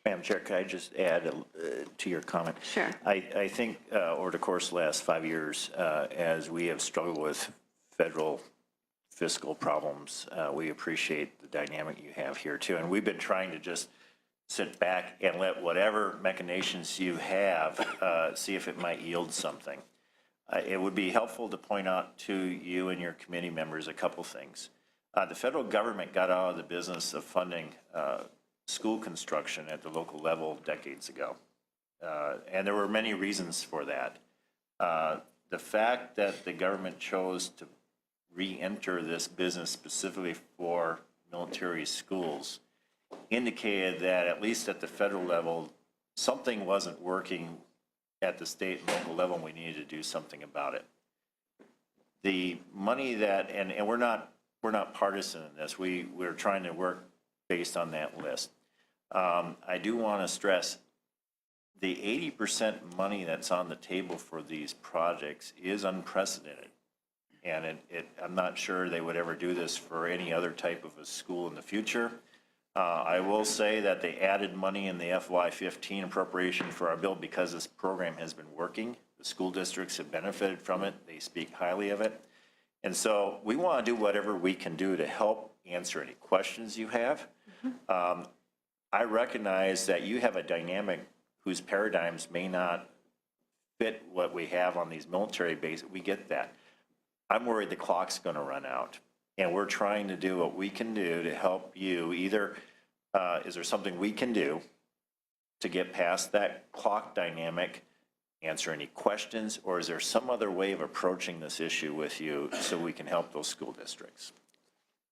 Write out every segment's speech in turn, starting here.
Madam Chair, could I just add to your comment? Sure. I think over the course of the last 5 years, as we have struggled with federal fiscal problems, we appreciate the dynamic you have here too. And we've been trying to just sit back and let whatever machinations you have, see if it might yield something. It would be helpful to point out to you and your committee members a couple things. The federal government got out of the business of funding school construction at the local level decades ago. And there were many reasons for that. The fact that the government chose to re-enter this business specifically for military schools indicated that, at least at the federal level, something wasn't working at the state and local level, and we needed to do something about it. The money that, and we're not partisan in this, we're trying to work based on that list. I do want to stress the 80% money that's on the table for these projects is unprecedented. And I'm not sure they would ever do this for any other type of a school in the future. I will say that they added money in the FY15 appropriation for our bill because this program has been working. The school districts have benefited from it. They speak highly of it. And so we want to do whatever we can do to help answer any questions you have. Mm-hmm. I recognize that you have a dynamic whose paradigms may not fit what we have on these military bases. We get that. I'm worried the clock's going to run out. And we're trying to do what we can do to help you. Either is there something we can do to get past that clock dynamic, answer any questions, or is there some other way of approaching this issue with you so we can help those school districts?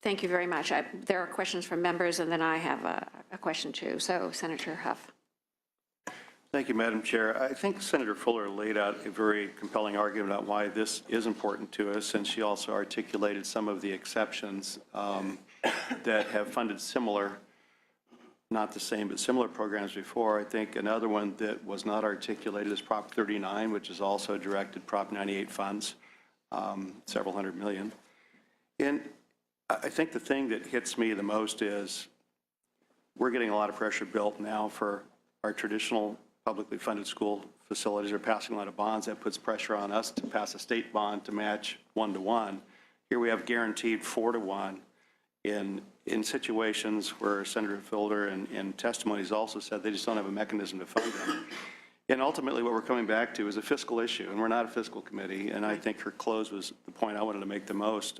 Thank you very much. There are questions from members, and then I have a question too. So, Senator Huff. Thank you, Madam Chair. I think Senator Fuller laid out a very compelling argument about why this is important to us, and she also articulated some of the exceptions that have funded similar, not the same, but similar programs before. I think another one that was not articulated is Prop 39, which is also directed Prop 98 funds, several hundred million. And I think the thing that hits me the most is we're getting a lot of pressure built now for our traditional publicly funded school facilities are passing a lot of bonds. That puts pressure on us to pass a state bond to match 1-to-1. Here we have guaranteed 4-to-1 in situations where Senator Fuller in testimonies also said they just don't have a mechanism to fund them. And ultimately what we're coming back to is a fiscal issue, and we're not a fiscal committee, and I think her close was the point I wanted to make the most.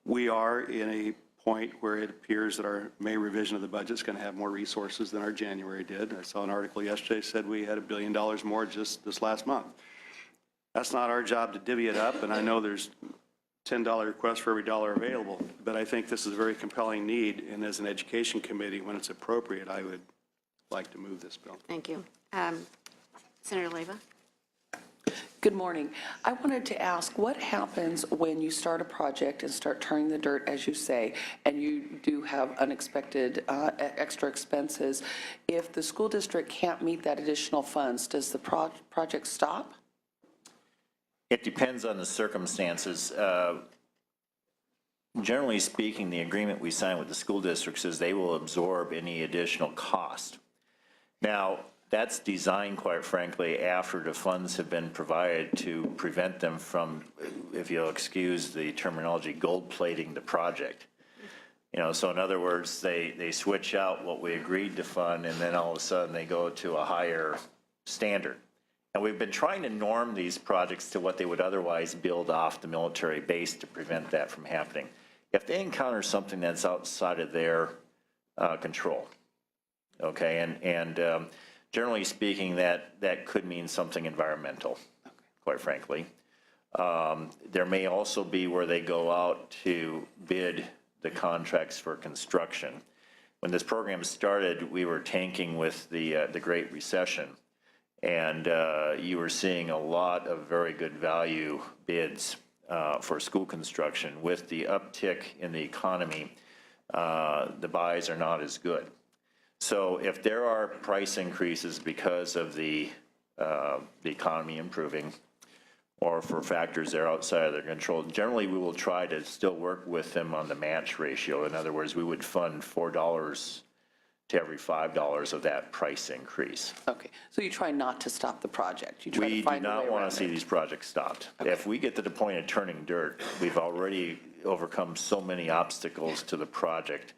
We are in a point where it appears that our May revision of the budget is going to have more resources than our January did. I saw an article yesterday said we had $1 billion more just this last month. That's not our job to divvy it up, and I know there's $10 requests for every dollar available, but I think this is a very compelling need, and as an education committee, when it's appropriate, I would like to move this bill. Thank you. Senator Leyva. Good morning. I wanted to ask, what happens when you start a project and start turning the dirt, as you say, and you do have unexpected extra expenses? If the school district can't meet that additional funds, does the project stop? It depends on the circumstances. Generally speaking, the agreement we sign with the school districts is they will absorb any additional cost. Now, that's designed, quite frankly, after the funds have been provided to prevent them from, if you'll excuse the terminology, gold plating the project. You know, so in other words, they switch out what we agreed to fund, and then all of a sudden they go to a higher standard. And we've been trying to norm these projects to what they would otherwise build off the military base to prevent that from happening. If they encounter something that's outside of their control, okay, and generally speaking, that could mean something environmental, quite frankly. There may also be where they go out to bid the contracts for construction. When this program started, we were tanking with the Great Recession, and you were seeing a lot of very good value bids for school construction. With the uptick in the economy, the buys are not as good. So if there are price increases because of the economy improving, or for factors that are outside of their control, generally we will try to still work with them on the match ratio. In other words, we would fund $4 to every $5 of that price increase. Okay, so you try not to stop the project? You try We to do find a way not want around to see it? these projects stopped. If we get to the point of turning dirt, we've already overcome so many obstacles to the project.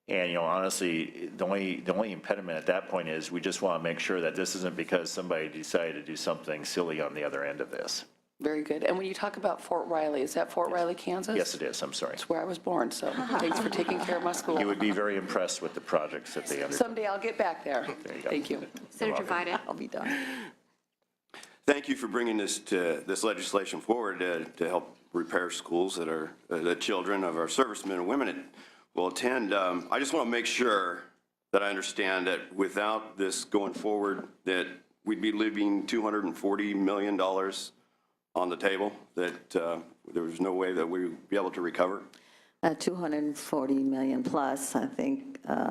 And, you know, honestly, the only impediment at that point is we just want to make sure that this isn't because somebody decided to do something silly on the other end of this. Very good. And when you talk about Fort Riley, is that Fort Riley, Kansas? Yes, it is, I'm sorry. It's where I was born, so thanks for taking care of my school. You would be very impressed with the projects that they undertake. Someday I'll get back there. There you go. Thank you. Senator Vida. I'll be done. Thank you for bringing this legislation forward to help repair schools that are, the children of our servicemen and women will attend. I just want to make sure that I understand that without this going forward, that we'd be leaving $240 million on the table, that there was no way that we'd be able to recover? 240 million plus, I think. I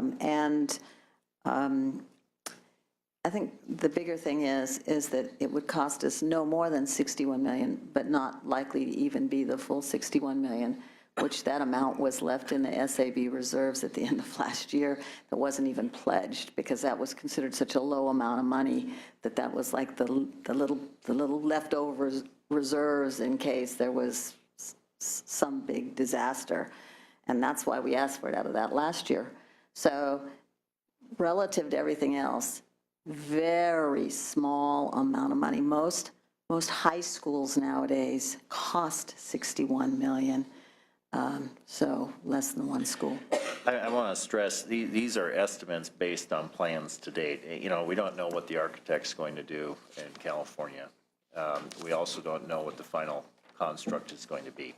think the bigger thing is that it would cost us no more than 61 million, but not likely to even be the full 61 million, which that amount was left in the SAB reserves at the end of last year that wasn't even pledged, because that was considered such a low amount of money that was like the little leftovers reserves in case there was some big disaster. And that's why we asked for it out of that last year. So relative to everything else, very small amount of money. Most high schools nowadays cost 61 million. So less than one school. I want to stress, these are estimates based on plans to date. You know, we don't know what the architect's going to do in California. We also don't know what the final construct is going to be.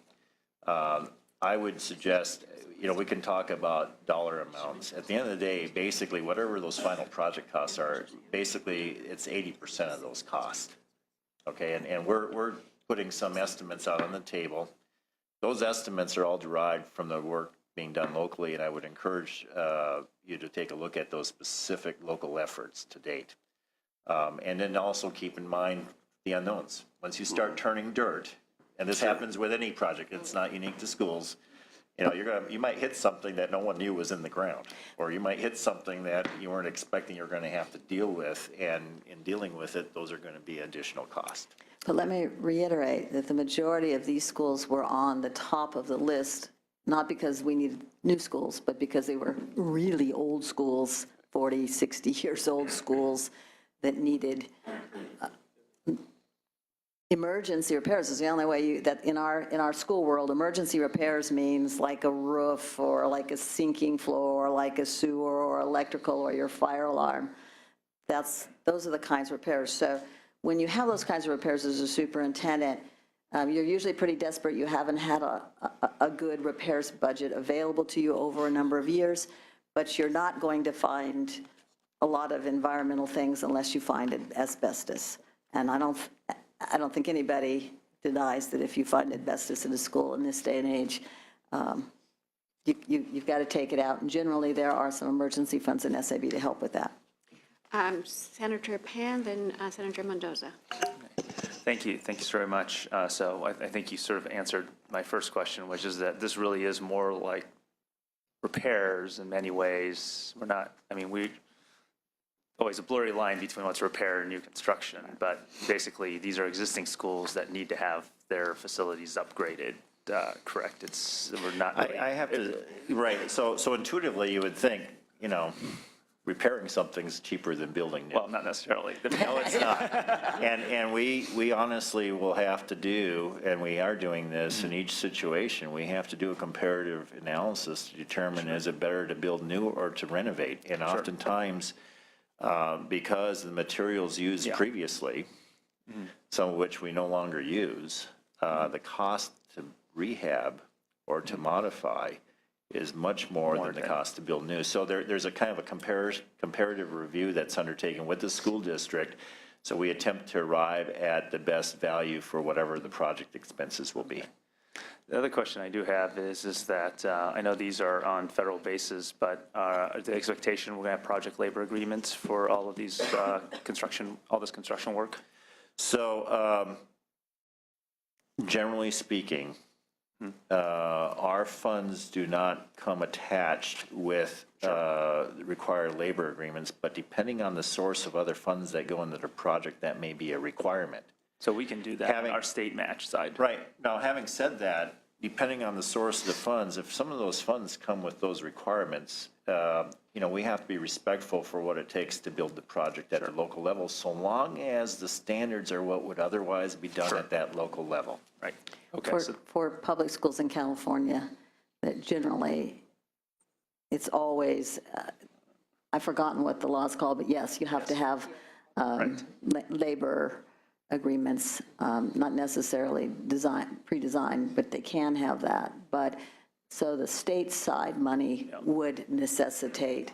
I would suggest, you know, we can talk about dollar amounts. At the end of the day, basically, whatever those final project costs are, basically, it's 80% of those costs. Okay, and we're putting some estimates out on the table. Those estimates are all derived from the work being done locally, and I would encourage you to take a look at those specific local efforts to date. And then also keep in mind the unknowns. Once you start turning dirt, and this happens with any project, it's not unique to schools, you know, you might hit something that no one knew was in the ground, or you might hit something that you weren't expecting you're going to have to deal with, and in dealing with it, those are going to be additional costs. But let me reiterate that the majority of these schools were on the top of the list, not because we needed new schools, but because they were really old schools, 40, 60 years old schools that needed emergency repairs. Is the only way that in our school world, emergency repairs means like a roof or like a sinking floor or like a sewer or electrical or your fire alarm. Those are the kinds of repairs. So when you have those kinds of repairs as a superintendent, you're usually pretty desperate. You haven't had a good repairs budget available to you over a number of years, but you're not going to find a lot of environmental things unless you find asbestos. And I don't think anybody denies that if you find asbestos in a school in this day and age, you've got to take it out. And generally, there are some emergency funds in SAB to help with that. Senator Pan, then Senator Mendoza. Thank you. Thank you so very much. So I think you sort of answered my first question, which is that this really is more like repairs in many ways. We're not, I mean, we always a blurry line between what's repair and new construction, but basically these are existing schools that need to have their facilities upgraded. Correct? We're not really, I have to, right, so intuitively you would think, you know, repairing something's cheaper than building new. well, not necessarily. No, it's not. And we honestly will have to do, and we are doing this in each situation, we have to do a comparative analysis to determine is it better to build new or to renovate. And oftentimes, because the materials used previously, some of which we no longer use, the cost to rehab or to modify is much more than the cost to build new. So there's a kind of a comparative review that's undertaken with the school district. So we attempt to arrive at the best value for whatever the project expenses will be. The other question I do have is that I know these are on federal basis, but the expectation we're going to have project labor agreements for all of these all this construction work? So generally speaking, Our funds do not come attached with required labor agreements, but depending on the source of other funds that go into the project, that may be a requirement. So we can do that on Having- our state match side. Right. Now, having said that, depending on the source of the funds, if some of those funds come with those requirements, we have to be respectful for what it takes to build the project at the local level, so long as the standards are what would otherwise be done at that local level. Right. Okay. For public schools in California, that generally, it's always, I've forgotten what the law's called, but yes, you have to have labor agreements, not necessarily pre-designed, but they can have that. But, so the state side money would necessitate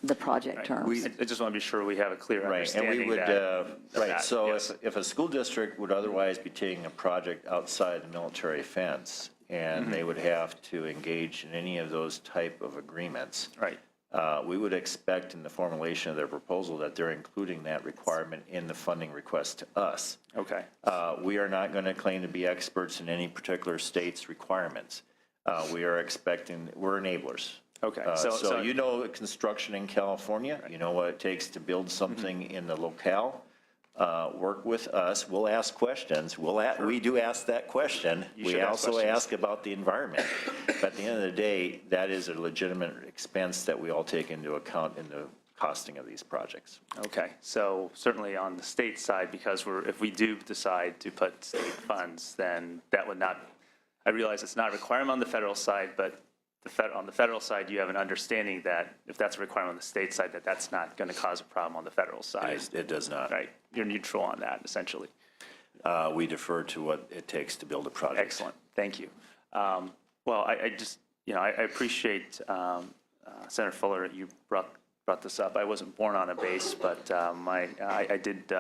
the project terms. I just want to be sure we have a clear Right, and understanding we would, that. so yes. if a school district would otherwise be taking a project outside the military fence, and they would have to engage in any of those type of agreements. Right. We would expect in the formulation of their proposal that they're including that requirement in the funding request to us. Okay. We are not going to claim to be experts in any particular state's requirements. We are expecting, we're enablers. Okay. So you know construction in California, you know what it takes to build something in the locale. Work with us, we'll ask questions, we do ask that question. You We should ask also questions. ask about the environment. But at the end of the day, that is a legitimate expense that we all take into account in the costing of these projects. Okay, so certainly on the state side, because if we do decide to put state funds, then that would not, I realize it's not a requirement on the federal side, but on the federal side, you have an understanding that if that's a requirement on the state side, that's not going to cause a problem on the federal side. It does not. Right, you're neutral on that, essentially. We defer to what it takes to build a project. Excellent, thank you. Well, I just, I appreciate, Senator Fuller, you brought this up. I wasn't born on a base, but I did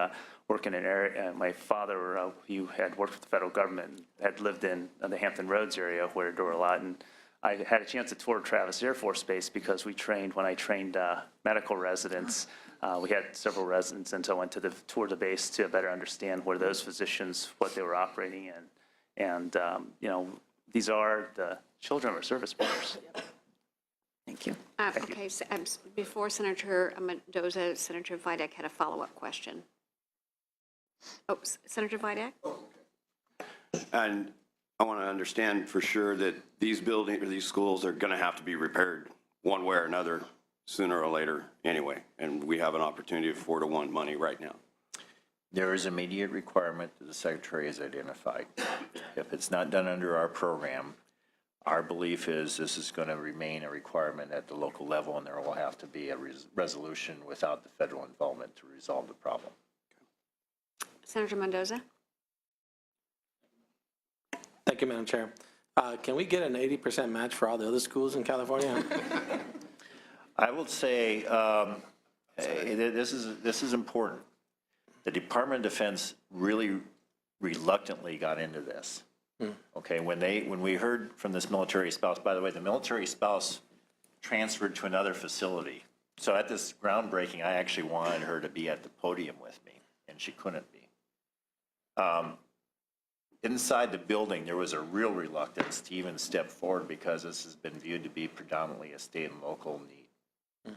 work in an area, my father, he had worked with the federal government, had lived in the Hampton Roads area where there were a lot, and I had a chance to tour Travis Air Force Base because when I trained medical residents, we had several residents, and so I went to tour the base to better understand where those physicians, what they were operating in. And, these are the children of our service members. Thank you. Okay, so, before Senator Mendoza, Senator Videk had a follow-up question. Oh, Senator Videk? And I want to understand for sure that these buildings or these schools are going to have to be repaired one way or another sooner or later anyway. And we have an opportunity of 4-to-1 money right now. There is immediate requirement that the Secretary has identified. If it's not done under our program, our belief is this is going to remain a requirement at the local level, and there will have to be a resolution without the federal involvement to resolve the problem. Senator Mendoza? Thank you, Madam Chair. Can we get an 80% match for all the other schools in California? I will say this is important. The Department of Defense really reluctantly got into this. Okay, when we heard from this military spouse, by the way, the military spouse transferred to another facility. So at this groundbreaking, I actually wanted her to be at the podium with me, and she couldn't be. Inside the building, there was a real reluctance to even step forward because this has been viewed to be predominantly a state and local need.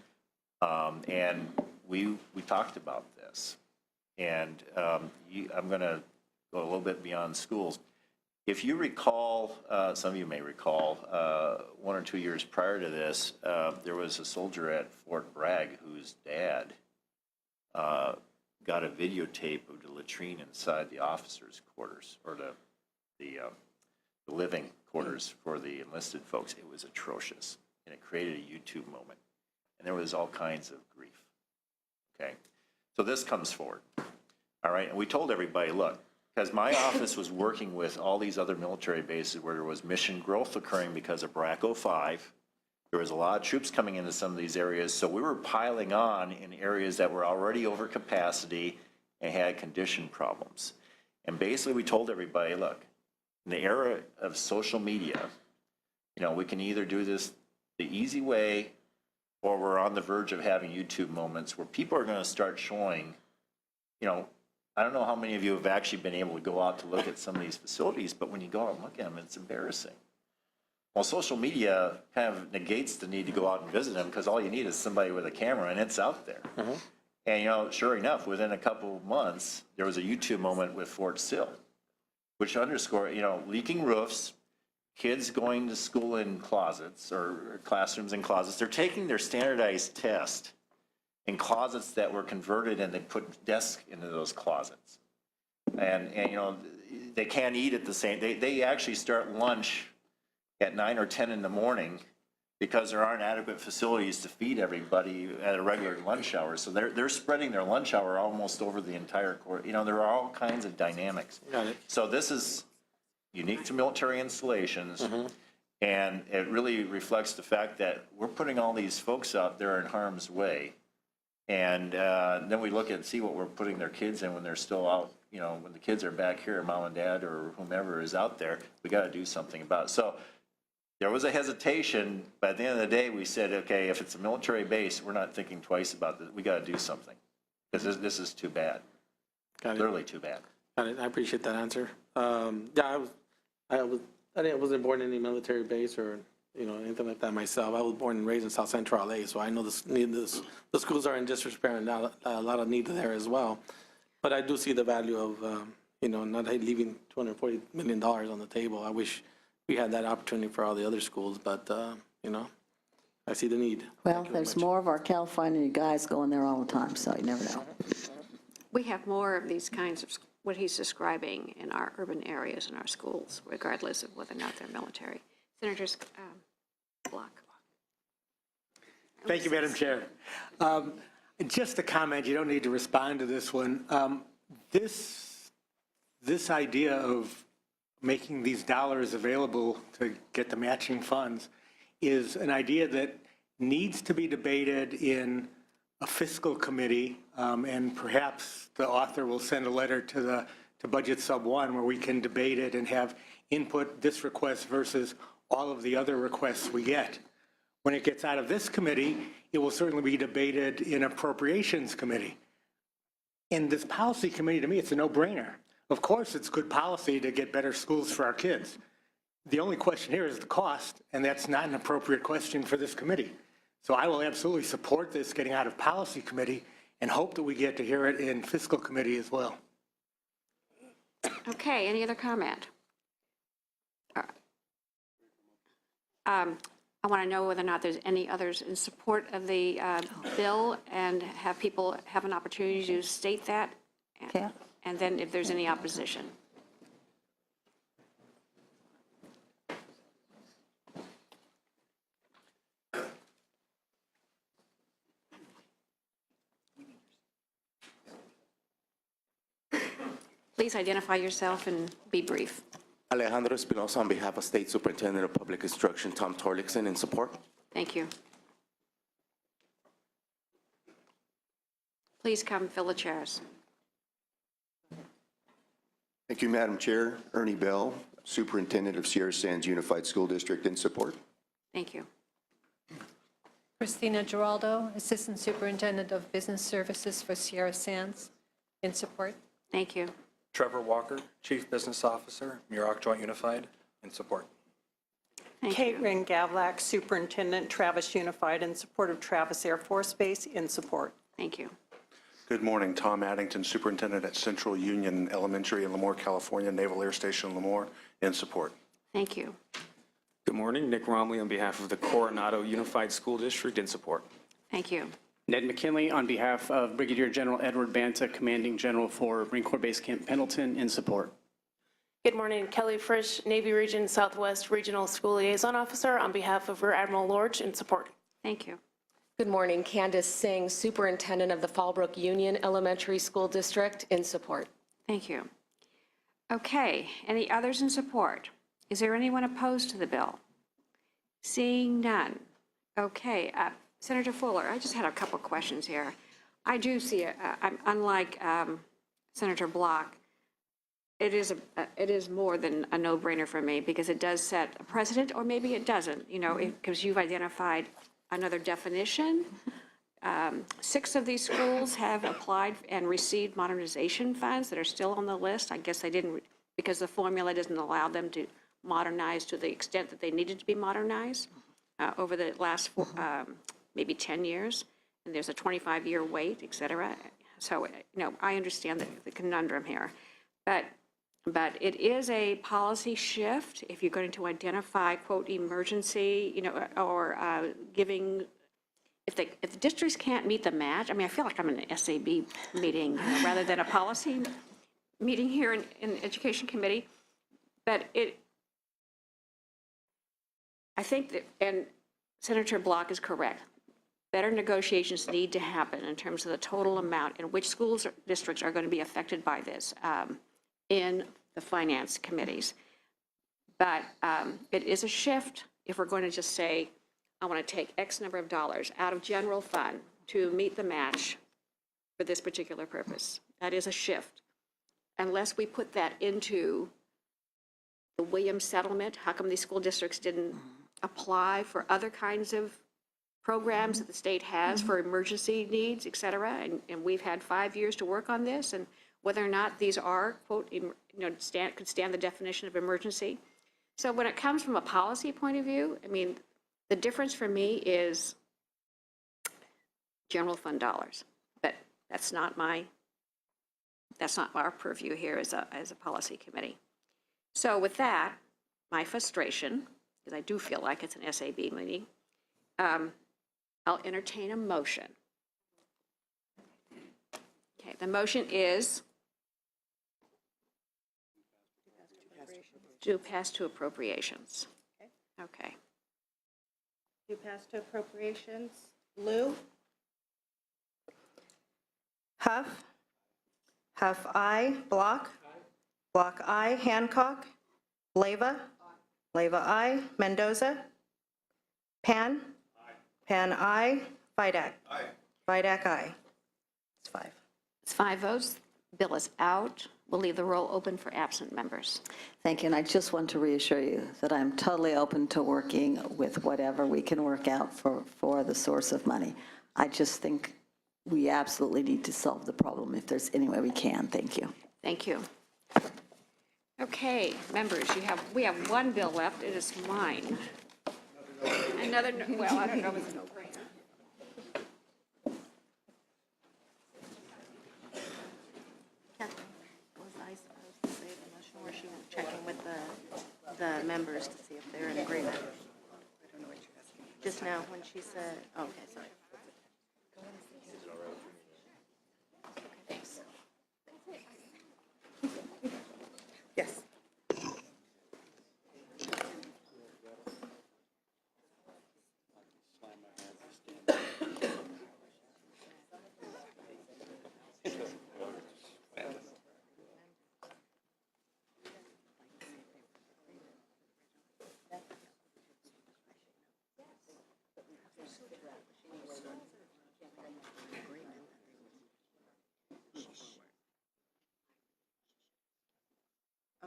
And we talked about this. And I'm going to go a little bit beyond schools. If you recall, some of you may recall, 1 or 2 years prior to this, there was a soldier at Fort Bragg whose dad got a videotape of the latrine inside the officers' quarters, or the living quarters for the enlisted folks. It was atrocious, and it created a YouTube moment. And there was all kinds of grief. Okay, so this comes forward. All right, and we told everybody, look, because my office was working with all these other military bases where there was mission growth occurring because of BRAC 05. There was a lot of troops coming into some of these areas, so we were piling on in areas that were already over capacity and had condition problems. And basically we told everybody, look, in the era of social media, we can either do this the easy way, or we're on the verge of having YouTube moments where people are going to start showing, I don't know how many of you have actually been able to go out to look at some of these facilities, but when you go out and look at them, it's embarrassing. Well, social media kind of negates the need to go out and visit them because all you need is somebody with a camera and it's out there. And, you know, sure enough, within a couple of months, there was a YouTube moment with Fort Sill, which underscored, you know, leaking roofs, kids going to school in closets or classrooms in closets. They're taking their standardized test in closets that were converted and they put desks into those closets. And you know, they can't eat at the same, they actually start lunch at 9 or 10 in the morning because there aren't adequate facilities to feed everybody at a regular lunch hour. So they're spreading their lunch hour almost over the entire court. You know, there are all kinds of dynamics. Got it. So this is unique to military installations, and it really reflects the fact that we're putting all these folks out there in harm's way. And then we look and see what we're putting their kids in when they're still out, you know, when the kids are back here, mom and dad or whomever is out there, we got to do something about it. So there was a hesitation, but at the end of the day, we said, okay, if it's a military base, we're not thinking twice about this. We got to do something because this is too bad. Got it. Literally too bad. Got it. I appreciate that answer. Yeah, I wasn't born in any military base or, you know, anything like that myself. I was born and raised in South Central LA, so I know the schools are in disrepair and a lot of need there as well. But I do see the value of, you know, not leaving $240 million on the table. I wish we had that opportunity for all the other schools, but, you know, I see the need. Well, Thank you very there's much. more of our California guys going there all the time, so you never know. We have more of these kinds of, what he's describing in our urban areas in our schools, regardless of whether or not they're military. Senator Block. Thank you, Madam Chair. Just a comment, you don't need to respond to this one. This idea of making these dollars available to get the matching funds is an idea that needs to be debated in a fiscal committee, and perhaps the author will send a letter to Budget Sub 1 where we can debate it and have input this request versus all of the other requests we get. When it gets out of this committee, it will certainly be debated in Appropriations Committee. In this policy committee, to me, it's a no-brainer. Of course, it's good policy to get better schools for our kids. The only question here is the cost, and that's not an appropriate question for this committee. So I will absolutely support this getting out of policy committee and hope that we get to hear it in fiscal committee as well. Okay, any other comment? I want to know whether or not there's any others in support of the bill and have people have an opportunity to state that. Okay. And then if there's any opposition. Please identify yourself and be brief. Alejandro Espinosa on behalf of State Superintendent of Public Instruction Tom Torlakson in support. Thank you. Please come fill the chairs. Thank you, Madam Chair. Ernie Bell, Superintendent of Sierra Sands Unified School District, in support. Thank you. Christina Giraldo, Assistant Superintendent of Business Services for Sierra Sands, in support. Thank you. Trevor Walker, Chief Business Officer, Muroc Joint Unified, in support. Thank Kate you. Ring-Gavlak, Superintendent, Travis Unified, in support of Travis Air Force Base, in support. Thank you. Good morning, Tom Addington, Superintendent at Central Union Elementary in Lemoore, California, Naval Air Station Lemoore, in support. Thank you. Good morning, Nick Romley on behalf of the Coronado Unified School District, in support. Thank you. Ned McKinley on behalf of Brigadier General Edward Banta, Commanding General for Marine Corps Base Camp Pendleton, in support. Good morning, Kelly Frisch, Navy Region Southwest Regional School Liaison Officer on behalf of Rear Admiral Lorge, in support. Thank you. Good morning, Candace Singh, Superintendent of the Fallbrook Union Elementary School District, in support. Thank you. Okay, any others in support? Is there anyone opposed to the bill? Seeing none. Okay, Senator Fuller, I just had a couple questions here. I do see, unlike Senator Block, it is more than a no-brainer for me because it does set a precedent, or maybe it doesn't, you know, because you've identified another definition 6 of these schools have applied and received modernization funds that are still on the list. I guess they didn't, because the formula doesn't allow them to modernize to the extent that they needed to be modernized over the last maybe 10 years. And there's a 25-year wait, et cetera. So, I understand the conundrum here. But it is a policy shift if you're going to identify, quote, emergency, or giving, if the districts can't meet the match. I mean, I feel like I'm in an SAB meeting rather than a policy meeting here in the Education Committee. But I think that, and Senator Block is correct, better negotiations need to happen in terms of the total amount and which schools or districts are going to be affected by this in the finance committees. But it is a shift if we're going to just say, I want to take X number of dollars out of general fund to meet the match for this particular purpose. That is a shift. Unless we put that into the Williams settlement, how come these school districts didn't apply for other kinds of programs that the state has for emergency needs, et cetera? And we've had 5 years to work on this, and whether or not these are, quote, could stand the definition of emergency. So when it comes from a policy point of view, I mean, the difference for me is general fund dollars, but that's not our purview here as a policy committee. So with that, my frustration, because I do feel like it's an SAB meeting, I'll entertain a motion. Okay, the motion is to pass to appropriations. Okay. To pass to appropriations. Lou? Huff? Huff, aye. Block? Block, aye. Hancock? Leyva? Leyva, aye. Mendoza? Pan? Pan, aye. Vidak? Aye. Vidak, aye. It's 5. It's 5 votes. Bill is out. We'll leave the roll open for absent members. Thank you, and I just want to reassure you that I'm totally open to working with whatever we can work out for the source of money. I just think we absolutely need to solve the problem if there's any way we can. Thank you. Thank you. Okay, members, we have one bill left. It is mine. Another, well, I don't know if it's a no-brainer. Checking with the members to see if they're in agreement. Just now, when she said, okay, sorry. Thanks. Yes.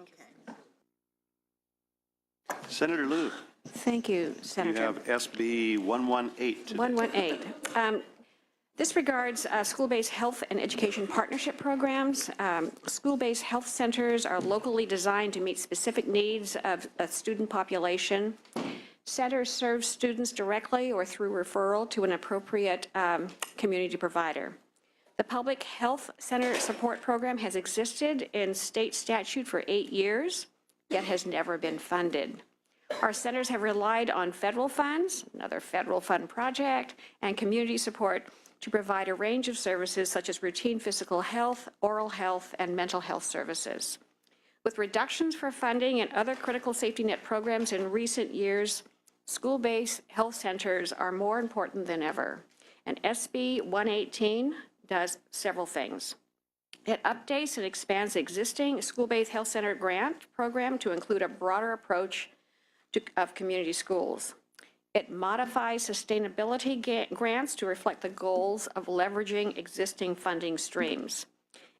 Okay. Senator Liu, Thank you, you Senator. have SB 118 today. 118. This regards school-based health and education partnership programs. School-based health centers are locally designed to meet specific needs of a student population. Centers serve students directly or through referral to an appropriate community provider. The Public Health Center Support Program has existed in state statute for 8 years, yet has never been funded. Our centers have relied on federal funds, another federal fund project, and community support to provide a range of services such as routine physical health, oral health, and mental health services. With reductions for funding and other critical safety net programs in recent years, school-based health centers are more important than ever. And SB 118 does several things. It updates and expands the existing school-based health center grant program to include a broader approach of community schools. It modifies sustainability grants to reflect the goals of leveraging existing funding streams.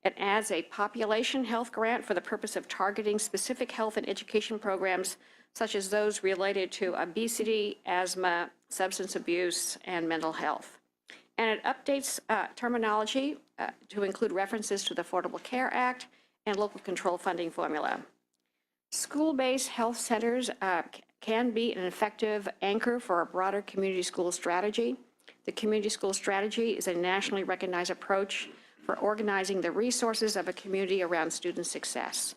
It adds a population health grant for the purpose of targeting specific health and education programs, such as those related to obesity, asthma, substance abuse, and mental health. and it updates terminology to include references to the Affordable Care Act and local control funding formula. School-based health centers can be an effective anchor for a broader community school strategy. The community school strategy is a nationally recognized approach for organizing the resources of a community around student success.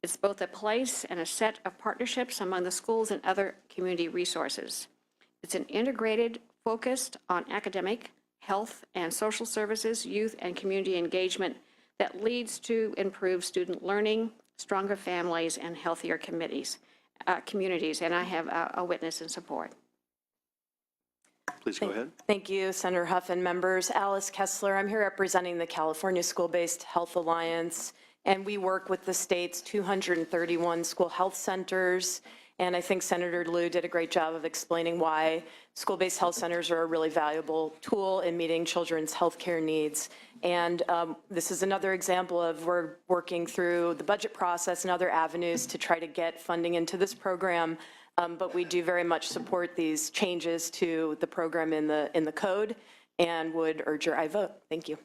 It's both a place and a set of partnerships among the schools and other community resources. It's an integrated, focused on academic, health, and social services, youth, and community engagement that leads to improved student learning, stronger families, and healthier communities. And I have a witness in support. Please go ahead. Thank you, Senator Huff and members. Alice Kessler, I'm here representing the California School-Based Health Alliance, and we work with the state's 231 school health centers. And I think Senator Liu did a great job of explaining why school-based health centers are a really valuable tool in meeting children's healthcare needs. And this is another example of we're working through the budget process and other avenues to try to get funding into this program. But we do very much support these changes to the program in the code and would urge your aye vote. Thank you.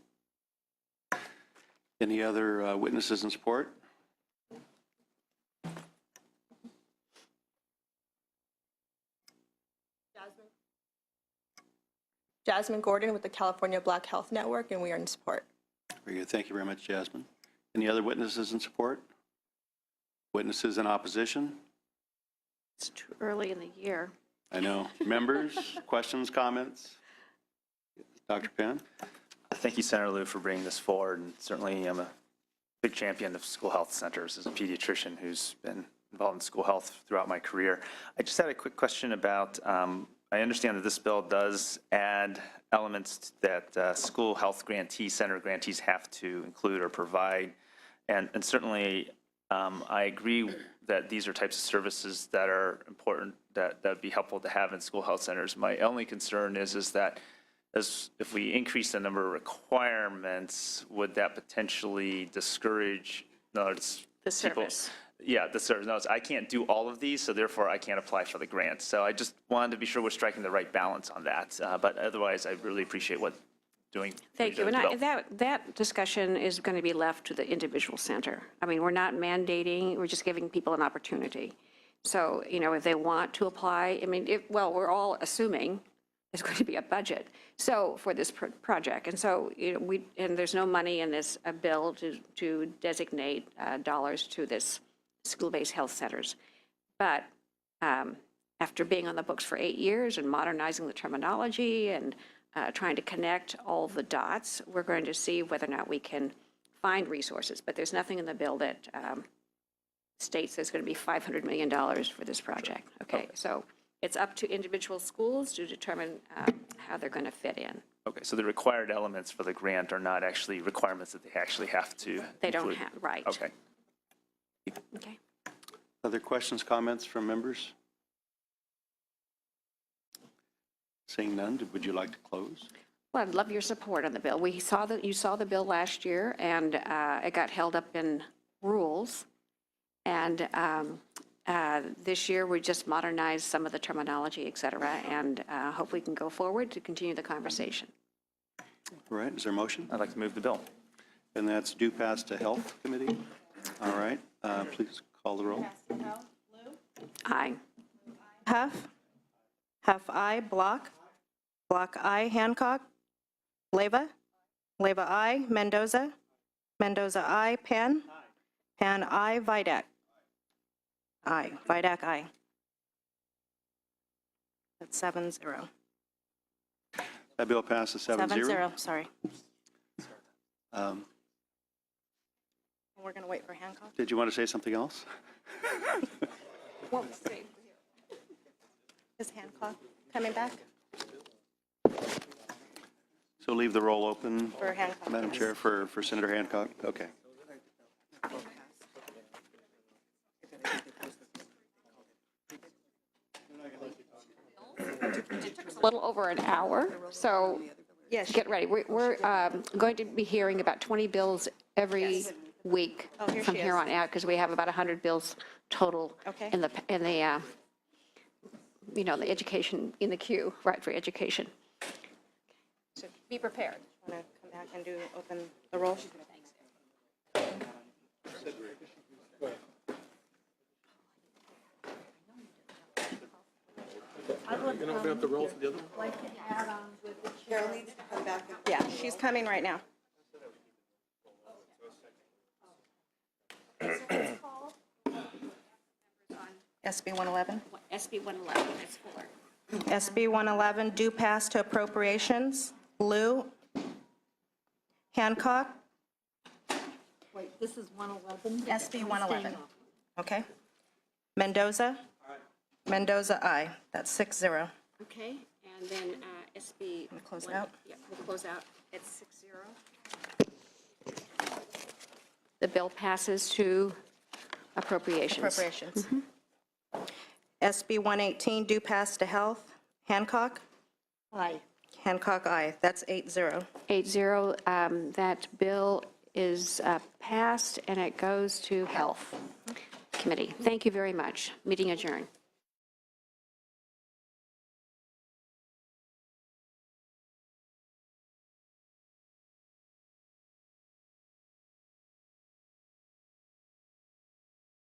Any other witnesses in support? Jasmine Gordon with the California Black Health Network, and we are in support. Very good. Thank you very much, Jasmine. Any other witnesses in support? Witnesses in opposition? It's too early in the year. I know. Members, questions, comments? Dr. Penn? Thank you, Senator Liu, for bringing this forward. And certainly, I'm a big champion of school health centers as a pediatrician who's been involved in school health throughout my career. I just had a quick question about, I understand that this bill does add elements that school health center grantees have to include or provide. And certainly, I agree that these are types of services that are important, that would be helpful to have in school health centers. My only concern is that if we increase the number of requirements, would that potentially discourage the service? Yeah, the service. No, I can't do all of these, so therefore I can't apply for the grant. So I just wanted to be sure we're striking the right balance on that. But otherwise, I really appreciate what doing. Thank you. And that discussion is going to be left to the individual center. I mean, we're not mandating, we're just giving people an opportunity. So, if they want to apply, I mean, we're all assuming there's going to be a budget for this project. And so, and there's no money in this bill to designate dollars to this school-based health centers. But after being on the books for 8 years and modernizing the terminology and trying to connect all the dots, we're going to see whether or not we can find resources. But there's nothing in the bill that states there's going to be $500 million for this project. Okay, so it's up to individual schools to determine how they're going to fit in. Okay, so the required elements for the grant are not actually requirements that they actually have to They don't include. have, right. Okay. Okay. Other questions, comments from members? Seeing none, would you like to close? Well, I'd love your support on the bill. You saw the bill last year, and it got held up in rules. And this year, we just modernized some of the terminology, et cetera, and hope we can go forward to continue the conversation. All right, is there a motion? I'd like to move the bill. And that's due pass to Health Committee. All right, please call the roll. Aye. Huff? Huff, aye. Block? Block, aye. Hancock? Leyva? Leyva, aye. Mendoza? Mendoza, aye. Pan? Pan, aye. Vidak? Aye. Vidak, aye. That's 7-0. That bill passes 7-0. 7-0, sorry. We're going to wait for Hancock. Did you want to say something else? Is Hancock coming back? So leave the roll open, For Hancock, Madam yes. Chair, for Senator Hancock? Okay. A little over an hour, so Yes. get ready. We're going to be hearing about 20 bills every week here from she here is. on out, because we have about 100 bills total Okay. in the the education, in the queue, right, for education. Be prepared. Want to come back and open the roll? You're going to open up the roll for the other? Cheryl needs to come back. Yeah, she's coming right now. SB 111. SB 111, Ms. Fuller. SB 111, due pass to appropriations. Lou. Hancock. Wait, this is 111? SB 111. Okay. Mendoza. Mendoza, aye. That's 6-0. Okay, and then SB. Close it out? Yeah, we'll close out at 6-0. The bill passes to appropriations. Appropriations. SB 118, due pass to health. Hancock. Aye. Hancock, aye. That's 8-0. 8-0, that bill is passed, and it goes to Health Committee. Thank you very much. Meeting adjourned.